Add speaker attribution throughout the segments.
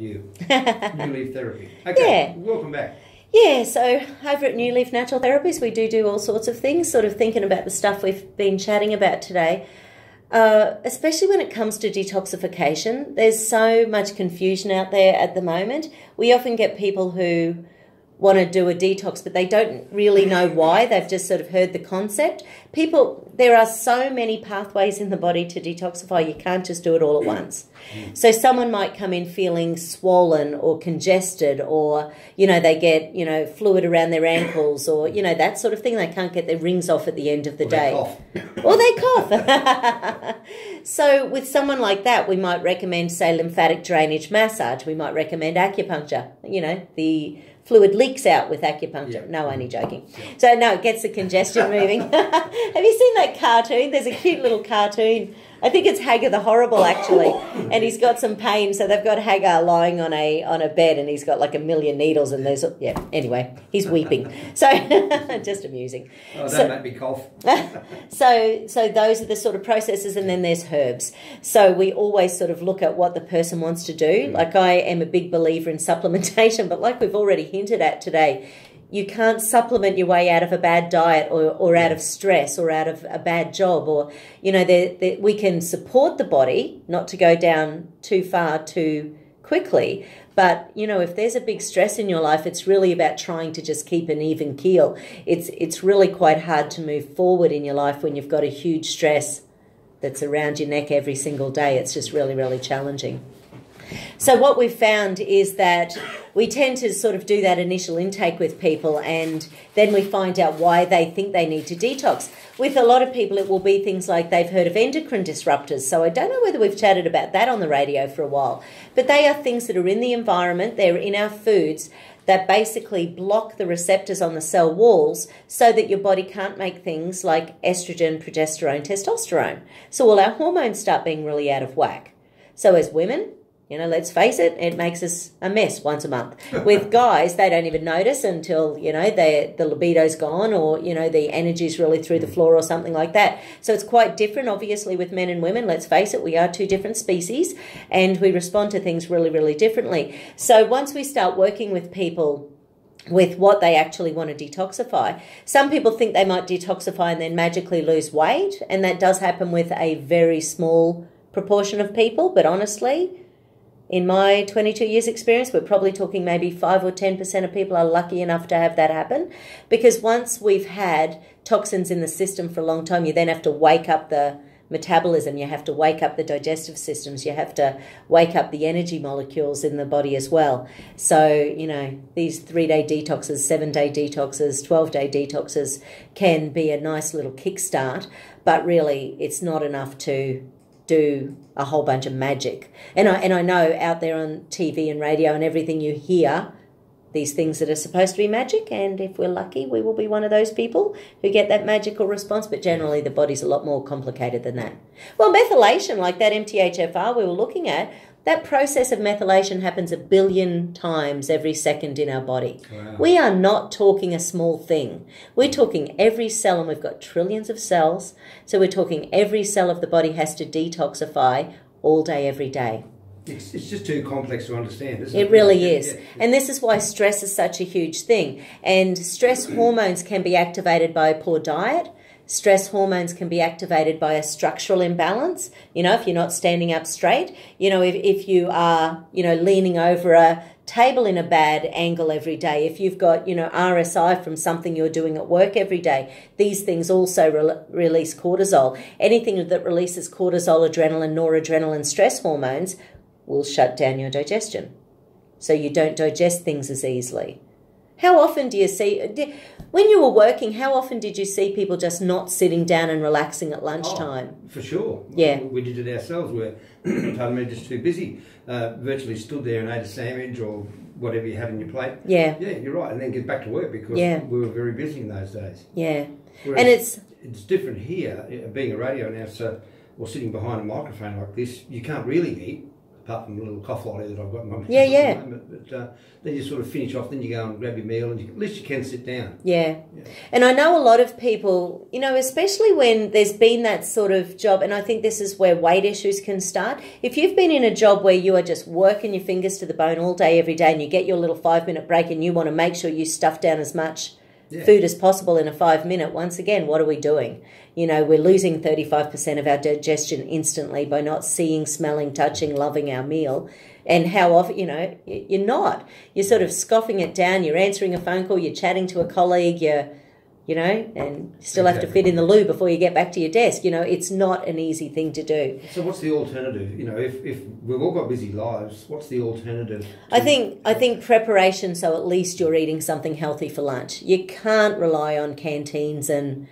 Speaker 1: you. New Leaf Therapy. Okay, yeah. Welcome back.
Speaker 2: Yeah, so over at New Leaf Natural Therapies, we do all sorts of things, sort of thinking about the stuff we've been chatting about today. Especially when it comes to detoxification, there's so much confusion out there at the moment. We often get people who want to do a detox, but they don't really know why. They've just sort of heard the concept. There are so many pathways in the body to detoxify. You can't just do it all at once. So someone might come in feeling swollen or congested, or, they get, fluid around their ankles, or, that sort of thing. They can't get their rings off at the end of the day. Or they cough. So with someone like that, we might recommend, say, lymphatic drainage massage. We might recommend acupuncture. The fluid leaks out with acupuncture. Yeah. No, only joking. Yeah. So, no, it gets the congestion moving. Have you seen that cartoon? There's a cute little cartoon. I think it's Hagar the Horrible, actually. And he's got some pain, so they've got Hagar lying on a bed, and he's got like 1,000,000 needles, and anyway, he's weeping. So, just amusing.
Speaker 1: Oh, don't make me cough.
Speaker 2: So those are the sort of processes, and then there's herbs. So we always sort of look at what the person wants to do. Like, I am a big believer in supplementation, but like we've already hinted at today, you can't supplement your way out of a bad diet or out of stress or out of a bad job, or, we can support the body not to go down too far too quickly. But, if there's a big stress in your life, it's really about trying to just keep an even keel. It's really quite hard to move forward in your life when you've got a huge stress that's around your neck every single day. It's just really, really challenging. So what we've found is that we tend to sort of do that initial intake with people, and then we find out why they think they need to detox. With a lot of people, it will be things like they've heard of endocrine disruptors. So I don't know whether we've chatted about that on the radio for a while, but they are things that are in the environment, they're in our foods, that basically block the receptors on the cell walls so that your body can't make things like estrogen, progesterone, testosterone. So all our hormones start being really out of whack. So as women, let's face it, it makes us a mess once a month. With guys, they don't even notice until, the libido's gone, or, the energy's really through the floor or something like that. So it's quite different, obviously, with men and women. Let's face it, we are two different species, and we respond to things really, really differently. So once we start working with people with what they actually want to detoxify, some people think they might detoxify and then magically lose weight, and that does happen with a very small proportion of people, but honestly, in my 22 years experience, we're probably talking maybe 5 or 10% of people are lucky enough to have that happen, because once we've had toxins in the system for a long time, you then have to wake up the metabolism, you have to wake up the digestive systems, you have to wake up the energy molecules in the body as well. So, these 3-day detoxes, 7-day detoxes, 12-day detoxes can be a nice little kickstart, but really it's not enough to do a whole bunch of magic. And I know out there on TV and radio and everything, you hear these things that are supposed to be magic, and if we're lucky, we will be one of those people who get that magical response, but generally the body's a lot more complicated than that. Well, methylation, like that MTHFR we were looking at, that process of methylation happens 1 billion times every second in our body. Wow. We are not talking a small thing. We're talking every cell, and we've got trillions of cells, so we're talking every cell of the body has to detoxify all day, every day.
Speaker 1: It's just too complex to understand, isn't it?
Speaker 2: It really is. Yeah. And this is why stress is such a huge thing. And stress hormones can be activated by a poor diet. Stress hormones can be activated by a structural imbalance. If you're not standing up straight, if you are, leaning over a table in a bad angle every day, if you've got, RSI from something you're doing at work every day, these things also release cortisol. Anything that releases cortisol, adrenaline, noradrenaline, stress hormones will shut down your digestion. So you don't digest things as easily. How often do you see, when you were working, how often did you see people just not sitting down and relaxing at lunchtime?
Speaker 1: Oh, for sure.
Speaker 2: Yeah.
Speaker 1: We did it ourselves. We're, pardon me, just too busy. Virtually stood there and ate a sandwich or whatever you have in your plate.
Speaker 2: Yeah.
Speaker 1: Yeah, you're right. And then get back to work because we were very busy in those days.
Speaker 2: Yeah.
Speaker 1: Whereas
Speaker 2: and
Speaker 1: it's different here, being a radio announcer or sitting behind a microphone like this, you can't really eat apart from a little cough lolly that I've got in my mouth
Speaker 2: Yeah, yeah.
Speaker 1: at the moment. But then you sort of finish off, then you go and grab your meal, and at least you can sit down.
Speaker 2: Yeah. And I know a lot of people, you know, especially when there's been that sort of job, and I think this is where weight issues can start. If you've been in a job where you are just working your fingers to the bone all day, every day, and you get your little 5-minute break and you want to make sure you stuff down as much food as possible in a 5-minute, once again, what are we doing? You know, we're losing 35% of our digestion instantly by not seeing, smelling, touching, loving our meal. And how often, you know, you're not. You're sort of scoffing it down. You're answering a phone call. You're chatting to a colleague. You know, and you still have to fit in the loo before you get back to your desk. You know, it's not an easy thing to do.
Speaker 1: So what's the alternative? You know, if we've all got busy lives, what's the alternative?
Speaker 2: I think preparation, so at least you're eating something healthy for lunch. You can't rely on canteens and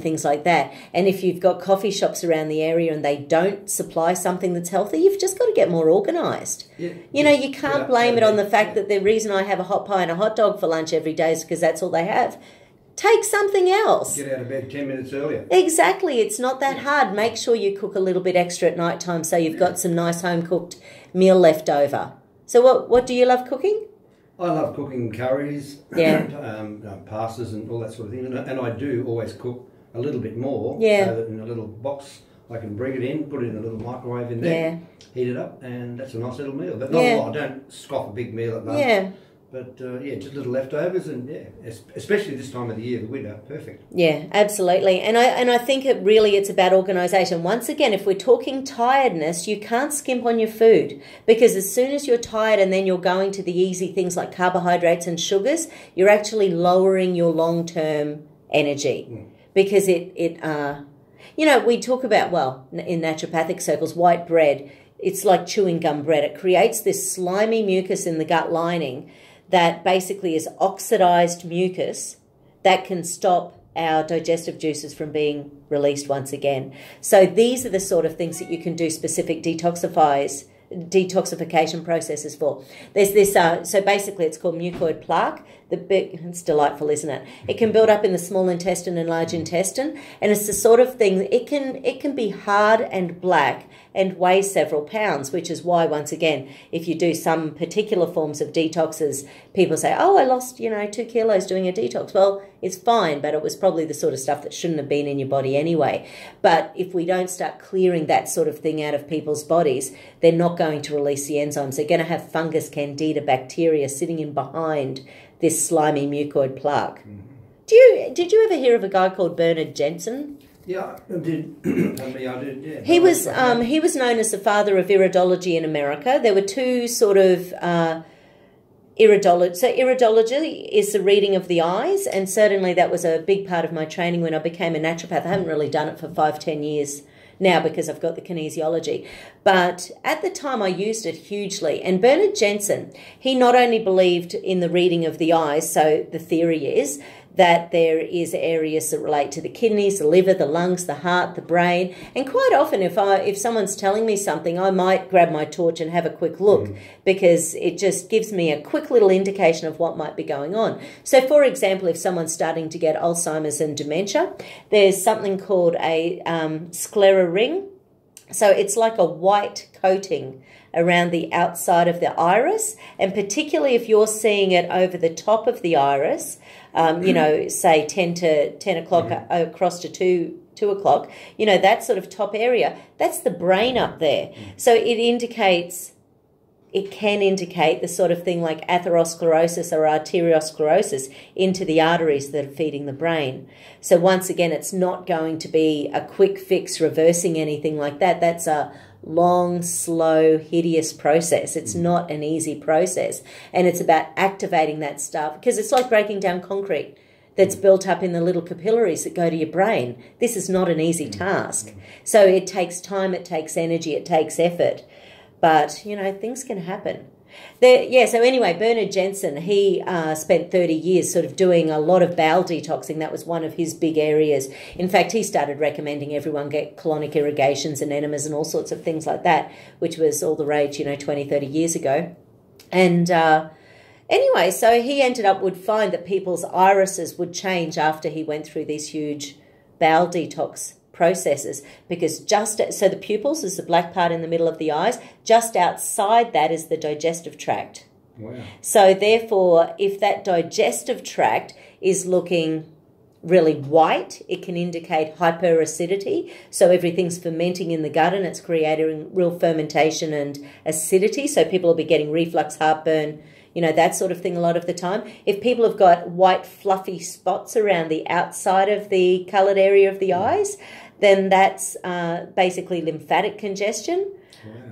Speaker 2: things like that. And if you've got coffee shops around the area and they don't supply something that's healthy, you've just got to get more organised.
Speaker 1: Yeah.
Speaker 2: You know, you can't blame it on the fact that the reason I have a hot pie and a hot dog for lunch every day is because that's all they have. Take something else.
Speaker 1: Get out of bed 10 minutes earlier.
Speaker 2: Exactly. It's not that hard. Make sure you cook a little bit extra at night time so you've got some nice home-cooked meal left over. So what do you love cooking?
Speaker 1: I love cooking curries, pastas and all that sort of thing. And I do always cook a little bit more so that in a little box I can bring it in, put it in a little microwave in there, heat it up, and that's a nice little meal. But not a lot. I don't scoff a big meal at lunch.
Speaker 2: Yeah.
Speaker 1: But, just little leftovers and, especially this time of the year, the winter, perfect.
Speaker 2: Yeah, absolutely. And I think it's about organisation. Once again, if we're talking tiredness, you can't skimp on your food because as soon as you're tired and then you're going to the easy things like carbohydrates and sugars, you're actually lowering your long-term energy because you know, we talk about, in naturopathic circles, white bread, it's like chewing gum bread. It creates this slimy mucus in the gut lining that basically is oxidized mucus that can stop our digestive juices from being released once again. So these are the sort of things that you can do specific detoxification processes for. There's this, so basically it's called mucoid plaque. It's delightful, isn't it? It can build up in the small intestine and large intestine, and it's the sort of thing, it can be hard and black and weigh several pounds, which is why, once again, if you do some particular forms of detoxes, people say, oh, I lost, 2 kilos doing a detox. Well, it's fine, but it was probably the sort of stuff that shouldn't have been in your body anyway. But if we don't start clearing that sort of thing out of people's bodies, they're not going to release the enzymes. They're going to have fungus, candida, bacteria sitting in behind this slimy mucoid plaque. Did you ever hear of a guy called Bernard Jensen?
Speaker 1: Yeah, I did. I did. Yeah.
Speaker 2: He was known as the father of iridology in America. There were two sort of iridology. So iridology is the reading of the eyes, and certainly that was a big part of my training when I became a naturopath. I haven't really done it for 5-10 years now because I've got the kinesiology. But at the time I used it hugely. And Bernard Jensen, he not only believed in the reading of the eyes, so the theory is that there is areas that relate to the kidneys, the liver, the lungs, the heart, the brain. And quite often if someone's telling me something, I might grab my torch and have a quick look because it just gives me a quick little indication of what might be going on. So, for example, if someone's starting to get Alzheimer's and dementia, there's something called a sclera ring. So it's like a white coating around the outside of the iris, and particularly if you're seeing it over the top of the iris, say 10 o'clock across to 2 o'clock, that sort of top area, that's the brain up there. So it can indicate the sort of thing like atherosclerosis or arteriosclerosis into the arteries that are feeding the brain. So once again, it's not going to be a quick fix reversing anything like that. That's a long, slow, hideous process. It's not an easy process. And it's about activating that stuff because it's like breaking down concrete that's built up in the little capillaries that go to your brain. This is not an easy task. So it takes time, it takes energy, it takes effort. But, things can happen. So anyway, Bernard Jensen, he spent 30 years sort of doing a lot of bowel detoxing. That was one of his big areas. In fact, he started recommending everyone get colonic irrigations and enemas and all sorts of things like that, which was all the rage, 20, 30 years ago. And anyway, so he would find that people's irises would change after he went through these huge bowel detox processes, because so the pupils is the black part in the middle of the eyes. Just outside that is the digestive tract.
Speaker 1: Wow.
Speaker 2: So therefore, if that digestive tract is looking really white, it can indicate hyperacidity. So everything's fermenting in the gut and it's creating real fermentation and acidity. So people will be getting reflux, heartburn, that sort of thing a lot of the time. If people have got white fluffy spots around the outside of the coloured area of the eyes, then that's basically lymphatic congestion.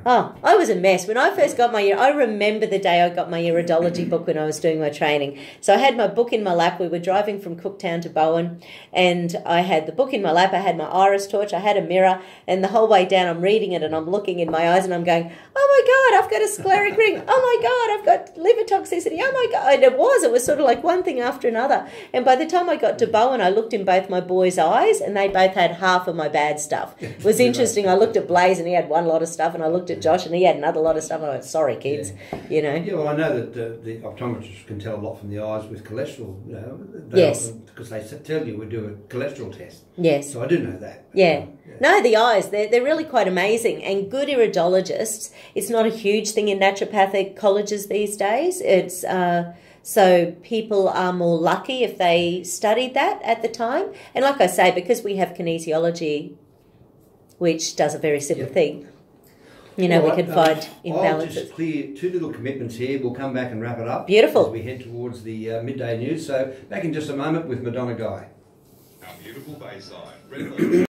Speaker 2: Oh, I was a mess. When I first got I remember the day I got my iridology book when I was doing my training. So I had my book in my lap. We were driving from Cooktown to Bowen, and I had the book in my lap. I had my iris torch. I had a mirror, and the whole way down I'm reading it and I'm looking in my eyes and I'm going, oh my God, I've got a scleric ring. Oh my God, I've got liver toxicity. Oh my God. And it was sort of like one thing after another. And by the time I got to Bowen, I looked in both my boys' eyes and they both had half of my bad stuff. It was interesting. I looked at Blaze and he had one lot of stuff, and I looked at Josh and he had another lot of stuff. I went, sorry, kids,
Speaker 1: Yeah, well, I know that the optometrists can tell a lot from the eyes with cholesterol.
Speaker 2: Yes.
Speaker 1: Because they tell you we do a cholesterol test.
Speaker 2: Yes.
Speaker 1: So I do know that.
Speaker 2: Yeah. No, the eyes, they're really quite amazing. And good iridologists, it's not a huge thing in naturopathic colleges these days. It's so people are more lucky if they studied that at the time. And like I say, because we have kinesiology, which does a very similar thing, we can find imbalances.
Speaker 1: I'll just clear 2 little commitments here. We'll come back and wrap it up.
Speaker 2: Beautiful.
Speaker 1: As we head towards the midday news. So back in just a moment with Madonna Guy.
Speaker 3: Our beautiful Bayside.